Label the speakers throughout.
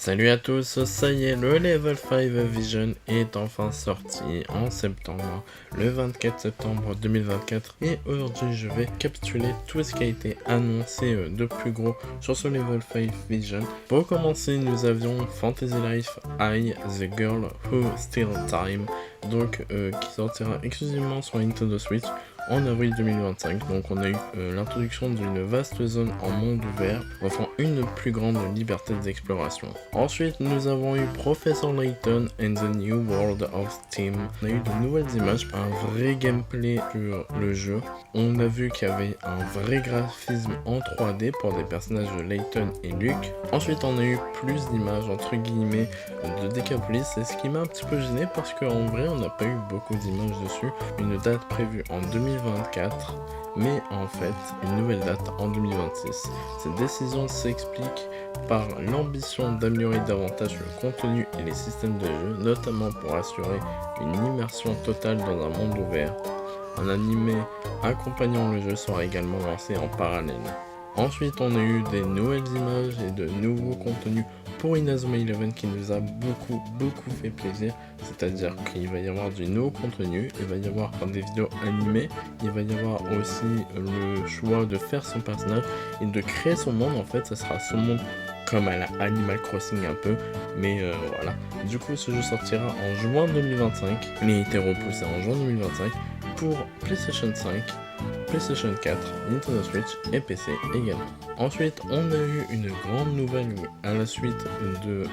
Speaker 1: Salut à tous, ça y est, le Level 5 Vision est enfin sorti en septembre, le 24 septembre 2024, et aujourd'hui je vais capituler tout ce qui a été annoncé de plus gros sur ce Level 5 Vision. Pour commencer, nous avions Fantasy Life I, The Girl Who Steal Time, donc qui sortira exclusivement sur Nintendo Switch en avril 2025. Donc on a eu l'introduction d'une vaste zone en monde ouvert, offrant une plus grande liberté d'exploration. Ensuite, nous avons eu Professor Layton and the New World of Steam. On a eu de nouvelles images, un vrai gameplay sur le jeu. On a vu qu'il y avait un vrai graphisme en 3D pour des personnages de Layton et Luke. Ensuite, on a eu plus d'images entre guillemets de Decapolis, c'est ce qui m'a un petit peu gêné parce qu'en vrai, on n'a pas eu beaucoup d'images dessus. Une date prévue en 2024, mais en fait une nouvelle date en 2026. Cette décision s'explique par l'ambition d'améliorer davantage le contenu et les systèmes de jeu, notamment pour assurer une immersion totale dans un monde ouvert. Un animé accompagnant le jeu sera également lancé en parallèle. Ensuite, on a eu des nouvelles images et de nouveaux contenus pour Inazuma Eleven qui nous a beaucoup fait plaisir. C'est-à-dire qu'il va y avoir du nouveau contenu, il va y avoir des vidéos animées, il va y avoir aussi le choix de faire son personnage et de créer son monde. En fait, ça sera son monde comme à la Animal Crossing un peu, mais voilà. Du coup, ce jeu sortira en juin 2025. Il a été repoussé en juin 2025 pour PlayStation 5, PlayStation 4, Nintendo Switch et PC également. Ensuite, on a eu une grande nouvelle à la suite de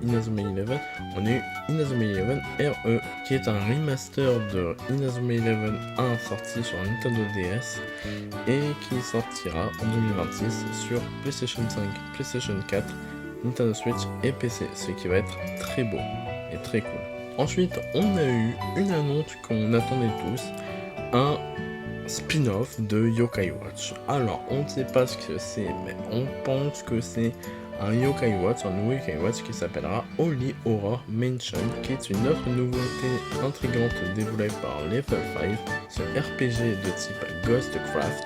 Speaker 1: Inazuma Eleven. On a eu Inazuma Eleven RE, qui est un remaster de Inazuma Eleven 1 sorti sur Nintendo DS et qui sortira en 2026 sur PlayStation 5, PlayStation 4, Nintendo Switch et PC, ce qui va être très beau et très cool. Ensuite, on a eu une annonce qu'on attendait tous, un spin-off de Yokai Watch. Alors, on ne sait pas ce que c'est, mais on pense que c'est un Yokai Watch, un nouveau Yokai Watch qui s'appellera Holy Horror Mansion, qui est une autre nouveauté intrigante développée par Level 5. Ce RPG de type Ghostcraft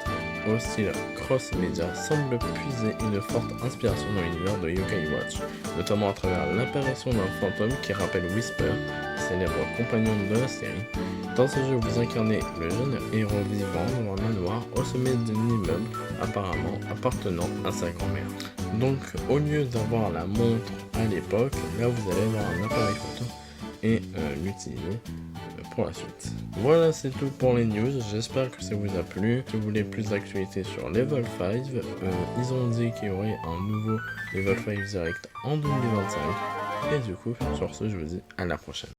Speaker 1: au style cross-média semble puiser une forte inspiration dans l'univers de Yokai Watch, notamment à travers l'apparition d'un fantôme qui rappelle Whisper, célèbre compagnon de la série. Dans ce jeu, vous incarnez le jeune héros vivant dans un manoir au sommet d'un immeuble apparemment appartenant à sa grand-mère. Donc, au lieu d'avoir la montre à l'époque, là vous allez avoir un appareil photo et l'utiliser pour la suite. Voilà, c'est tout pour les news, j'espère que ça vous a plu. Si vous voulez plus d'actualités sur Level 5, ils ont dit qu'il y aurait un nouveau Level 5 direct en 2025. Et du coup, sur ce, je vous dis à la prochaine.